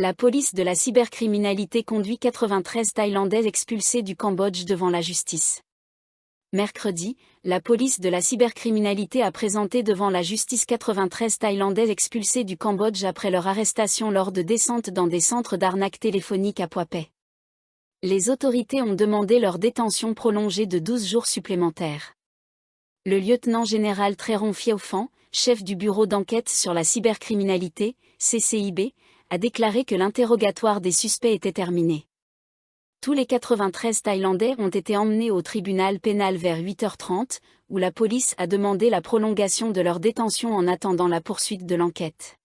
La police de la cybercriminalité conduit 93 Thaïlandais expulsés du Cambodge devant la justice. Mercredi, la police de la cybercriminalité a présenté devant la justice 93 Thaïlandais expulsés du Cambodge après leur arrestation lors de descentes dans des centres d'arnaque téléphonique à Phra Phet. Les autorités ont demandé leur détention prolongée de 12 jours supplémentaires. Le lieutenant-général Trairon Phiauphan, chef du bureau d'enquête sur la cybercriminalité, CCIB, a déclaré que l'interrogatoire des suspects était terminé. Tous les 93 Thaïlandais ont été emmenés au tribunal pénal vers 8h30, où la police a demandé la prolongation de leur détention en attendant la poursuite de l'enquête.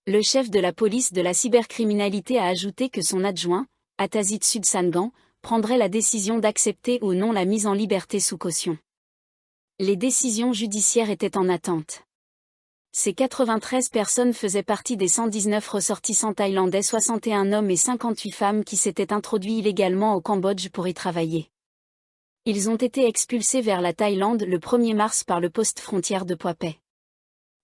Le chef de la police de la cybercriminalité a ajouté que son adjoint, Atasit Sudsangan, prendrait la décision d'accepter ou non la mise en liberté sous caution. Les décisions judiciaires étaient en attente. Ces 93 personnes faisaient partie des 119 ressortissants thaïlandais, 61 hommes et 58 femmes qui s'étaient introduits illégalement au Cambodge pour y travailler. Ils ont été expulsés vers la Thaïlande le 1er mars par le poste frontière de Phra Phet.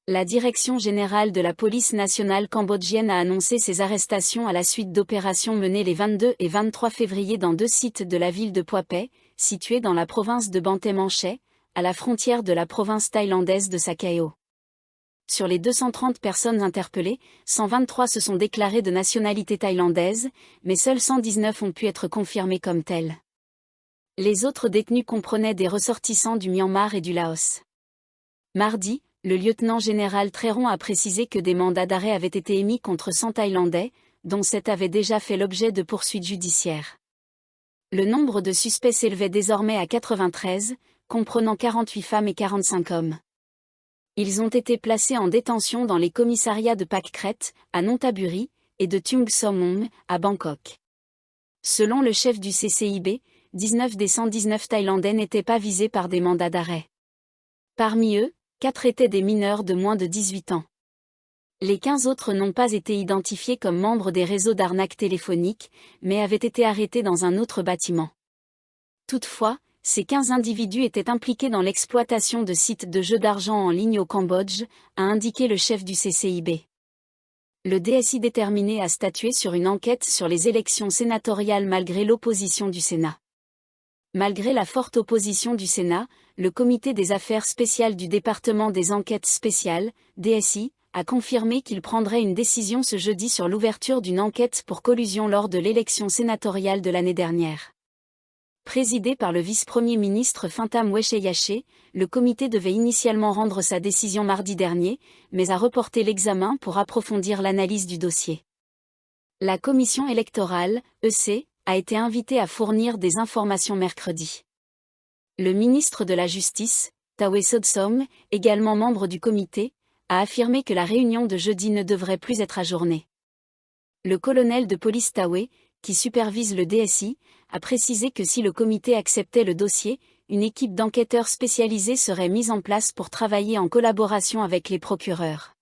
La Direction générale de la police nationale cambodgienne a annoncé ces arrestations à la suite d'opérations menées les 22 et 23 février dans 2 sites de la ville de Phra Phet, situés dans la province de Banteay Meanchey, à la frontière de la province thaïlandaise de Sa Kaeo. Sur les 230 personnes interpellées, 123 se sont déclarées de nationalité thaïlandaise, mais seuls 119 ont pu être confirmés comme tels. Les autres détenus comprenaient des ressortissants du Myanmar et du Laos. Mardi, le lieutenant-général Trairon a précisé que des mandats d'arrêt avaient été émis contre 100 Thaïlandais, dont 7 avaient déjà fait l'objet de poursuites judiciaires. Le nombre de suspects s'élevait désormais à 93, comprenant 48 femmes et 45 hommes. Ils ont été placés en détention dans les commissariats de Pak Kret, à Nonthaburi, et de Tung Somong, à Bangkok. Selon le chef du CCIB, 19 des 119 Thaïlandais n'étaient pas visés par des mandats d'arrêt. Parmi eux, 4 étaient des mineurs de moins de 18 ans. Les 15 autres n'ont pas été identifiés comme membres des réseaux d'arnaque téléphonique, mais avaient été arrêtés dans un autre bâtiment. Toutefois, ces 15 individus étaient impliqués dans l'exploitation de sites de jeux d'argent en ligne au Cambodge, a indiqué le chef du CCIB. Le DSI déterminé a statué sur une enquête sur les élections sénatoriales malgré l'opposition du Sénat. Malgré la forte opposition du Sénat, le Comité des affaires spéciales du département des enquêtes spéciales, DSI, a confirmé qu'il prendrait une décision ce jeudi sur l'ouverture d'une enquête pour collusion lors de l'élection sénatoriale de l'année dernière. Présidé par le vice-premier ministre Fintam Wechayachai, le comité devait initialement rendre sa décision mardi dernier, mais a reporté l'examen pour approfondir l'analyse du dossier. La commission électorale, EC, a été invitée à fournir des informations mercredi. Le ministre de la Justice, Tawe Sodsom, également membre du comité, a affirmé que la réunion de jeudi ne devrait plus être ajournée. Le colonel de police Tawe, qui supervise le DSI, a précisé que si le comité acceptait le dossier, une équipe d'enquêteurs spécialisés serait mise en place pour travailler en collaboration avec les procureurs.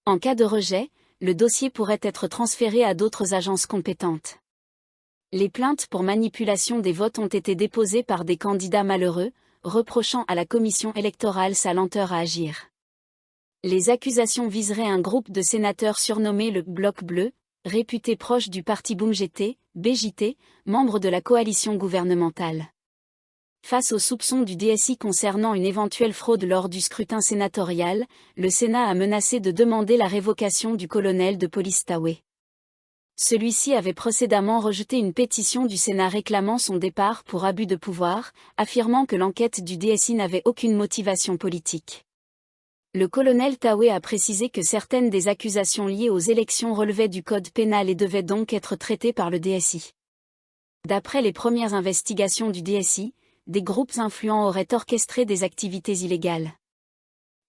En cas de rejet, le dossier pourrait être transféré à d'autres agences compétentes. Les plaintes pour manipulation des votes ont été déposées par des candidats malheureux, reprochant à la commission électorale sa lenteur à agir. Les accusations viseraient un groupe de sénateurs surnommé le Bloc Bleu, réputé proche du parti Bumjt, BJT, membre de la coalition gouvernementale. Face aux soupçons du DSI concernant une éventuelle fraude lors du scrutin sénatorial, le Sénat a menacé de demander la révocation du colonel de police Tawe. Celui-ci avait précédemment rejeté une pétition du Sénat réclamant son départ pour abus de pouvoir, affirmant que l'enquête du DSI n'avait aucune motivation politique. Le colonel Tawe a précisé que certaines des accusations liées aux élections relevaient du code pénal et devaient donc être traitées par le DSI. D'après les premières investigations du DSI, des groupes influents auraient orchestré des activités illégales.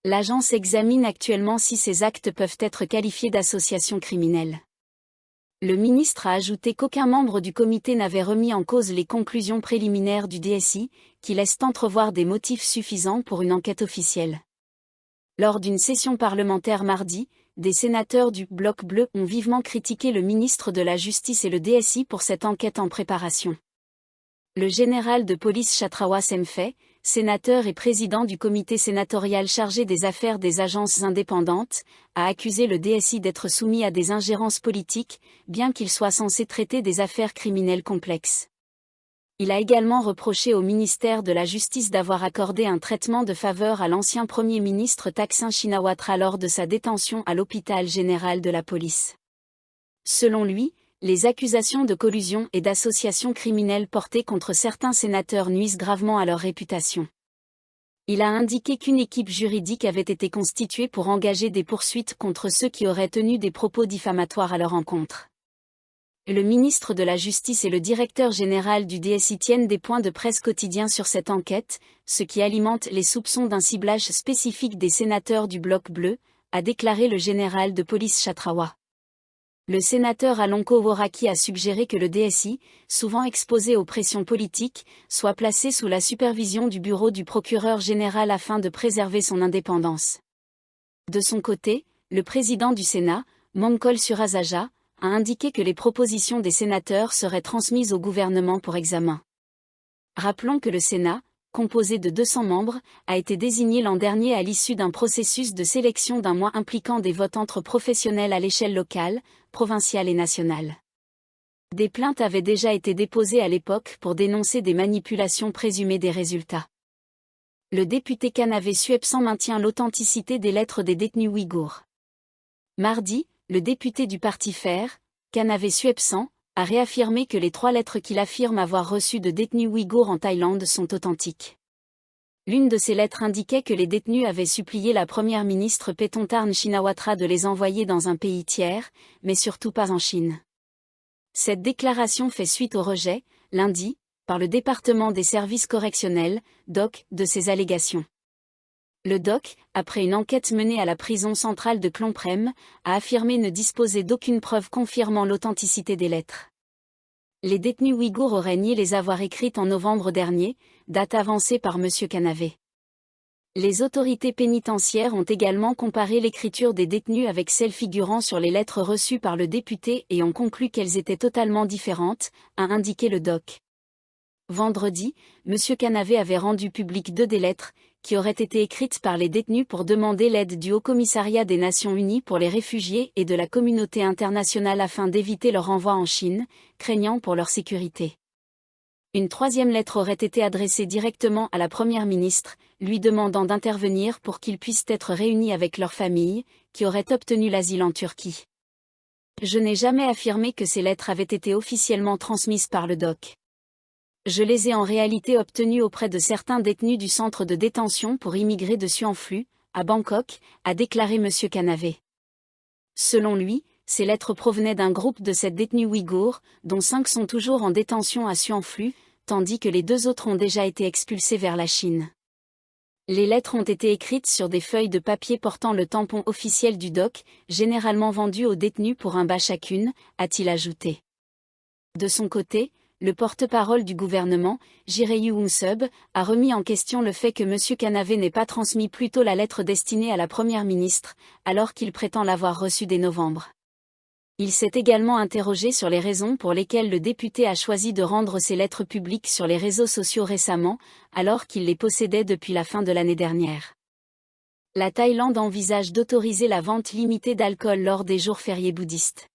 L'agence examine actuellement si ces actes peuvent être qualifiés d'association criminelle. Le ministre a ajouté qu'aucun membre du comité n'avait remis en cause les conclusions préliminaires du DSI, qui laissent entrevoir des motifs suffisants pour une enquête officielle. Lors d'une session parlementaire mardi, des sénateurs du Bloc Bleu ont vivement critiqué le ministre de la Justice et le DSI pour cette enquête en préparation. Le général de police Chatrawa Semphae, sénateur et président du comité sénatorial chargé des affaires des agences indépendantes, a accusé le DSI d'être soumis à des ingérences politiques, bien qu'il soit censé traiter des affaires criminelles complexes. Il a également reproché au ministère de la Justice d'avoir accordé un traitement de faveur à l'ancien Premier ministre Thaksin Shinawatra lors de sa détention à l'hôpital général de la police. Selon lui, les accusations de collusion et d'association criminelle portées contre certains sénateurs nuisent gravement à leur réputation. Il a indiqué qu'une équipe juridique avait été constituée pour engager des poursuites contre ceux qui auraient tenu des propos diffamatoires à leur encontre. Le ministre de la Justice et le directeur général du DSI tiennent des points de presse quotidiens sur cette enquête, ce qui alimente les soupçons d'un ciblage spécifique des sénateurs du Bloc bleu, a déclaré le général de police Chatrawa. Le sénateur Alonko Woraki a suggéré que le DSI, souvent exposé aux pressions politiques, soit placé sous la supervision du bureau du procureur général afin de préserver son indépendance. De son côté, le président du Sénat, Mongkol Surasaja, a indiqué que les propositions des sénateurs seraient transmises au gouvernement pour examen. Rappelons que le Sénat, composé de 200 membres, a été désigné l'an dernier à l'issue d'un processus de sélection d'un mois impliquant des votes entre professionnels à l'échelle locale, provinciale et nationale. Des plaintes avaient déjà été déposées à l'époque pour dénoncer des manipulations présumées des résultats. Le député Kanavé Suepsan maintient l'authenticité des lettres des détenus ouïghours. Mardi, le député du Parti Fer, Kanavé Suepsan, a réaffirmé que les 3 lettres qu'il affirme avoir reçues de détenus ouïghours en Thaïlande sont authentiques. L'une de ces lettres indiquait que les détenus avaient supplié la première ministre Paetongtarn Shinawatra de les envoyer dans un pays tiers, mais surtout pas en Chine. Cette déclaration fait suite au rejet, lundi, par le département des services correctionnels, DOC, de ces allégations. Le DOC, après une enquête menée à la prison centrale de Phnom Penh, a affirmé ne disposer d'aucune preuve confirmant l'authenticité des lettres. Les détenus ouïghours auraient nié les avoir écrites en novembre dernier, date avancée par M. Kanavé. Les autorités pénitentiaires ont également comparé l'écriture des détenus avec celle figurant sur les lettres reçues par le député et ont conclu qu'elles étaient totalement différentes, a indiqué le DOC. Vendredi, M. Kanavé avait rendu public 2 des lettres, qui auraient été écrites par les détenus pour demander l'aide du Haut-Commissariat des Nations Unies pour les réfugiés et de la communauté internationale afin d'éviter leur envoi en Chine, craignant pour leur sécurité. Une 3e lettre aurait été adressée directement à la Première ministre, lui demandant d'intervenir pour qu'ils puissent être réunis avec leurs familles, qui auraient obtenu l'asile en Turquie. Je n'ai jamais affirmé que ces lettres avaient été officiellement transmises par le DOC. Je les ai en réalité obtenues auprès de certains détenus du centre de détention pour immigrés de Suan Phu, à Bangkok, a déclaré M. Kanavé. Selon lui, ces lettres provenaient d'un groupe de 7 détenus ouïghours, dont 5 sont toujours en détention à Suan Phu, tandis que les 2 autres ont déjà été expulsés vers la Chine. Les lettres ont été écrites sur des feuilles de papier portant le tampon officiel du DOC, généralement vendu aux détenus pour 1 baht chacune, a-t-il ajouté. De son côté, le porte-parole du gouvernement, Jireyu Wungsub, a remis en question le fait que M. Kanavé n'ait pas transmis plus tôt la lettre destinée à la Première ministre, alors qu'il prétend l'avoir reçue dès novembre. Il s'est également interrogé sur les raisons pour lesquelles le député a choisi de rendre ses lettres publiques sur les réseaux sociaux récemment, alors qu'il les possédait depuis la fin de l'année dernière. La Thaïlande envisage d'autoriser la vente limitée d'alcool lors des jours fériés bouddhistes.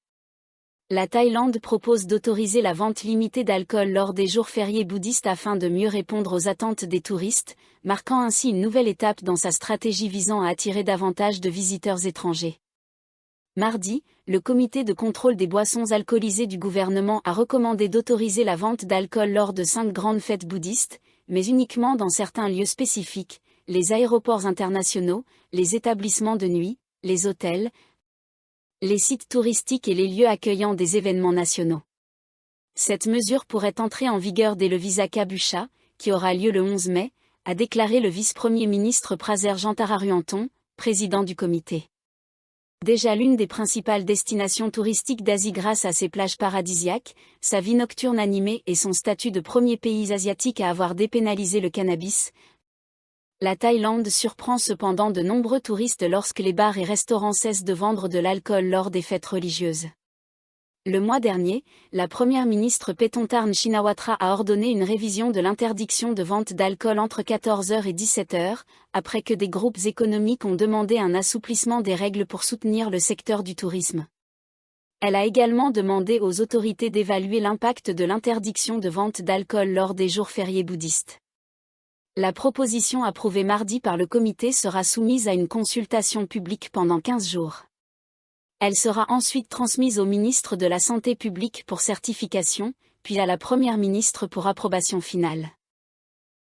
La Thaïlande propose d'autoriser la vente limitée d'alcool lors des jours fériés bouddhistes afin de mieux répondre aux attentes des touristes, marquant ainsi une nouvelle étape dans sa stratégie visant à attirer davantage de visiteurs étrangers. Mardi, le comité de contrôle des boissons alcoolisées du gouvernement a recommandé d'autoriser la vente d'alcool lors de 5 grandes fêtes bouddhistes, mais uniquement dans certains lieux spécifiques, les aéroports internationaux, les établissements de nuit, les hôtels, les sites touristiques et les lieux accueillant des événements nationaux. Cette mesure pourrait entrer en vigueur dès le Visakha Busha, qui aura lieu le 11 mai, a déclaré le vice-premier ministre Praser Jantararuanton, président du comité. Déjà l'une des principales destinations touristiques d'Asie grâce à ses plages paradisiaques, sa vie nocturne animée et son statut de premier pays asiatique à avoir dépénalisé le cannabis, la Thaïlande surprend cependant de nombreux touristes lorsque les bars et restaurants cessent de vendre de l'alcool lors des fêtes religieuses. Le mois dernier, la première ministre Paetongtarn Shinawatra a ordonné une révision de l'interdiction de vente d'alcool entre 14h et 17h, après que des groupes économiques ont demandé un assouplissement des règles pour soutenir le secteur du tourisme. Elle a également demandé aux autorités d'évaluer l'impact de l'interdiction de vente d'alcool lors des jours fériés bouddhistes. La proposition approuvée mardi par le comité sera soumise à une consultation publique pendant 15 jours. Elle sera ensuite transmise au ministre de la Santé publique pour certification, puis à la Première ministre pour approbation finale.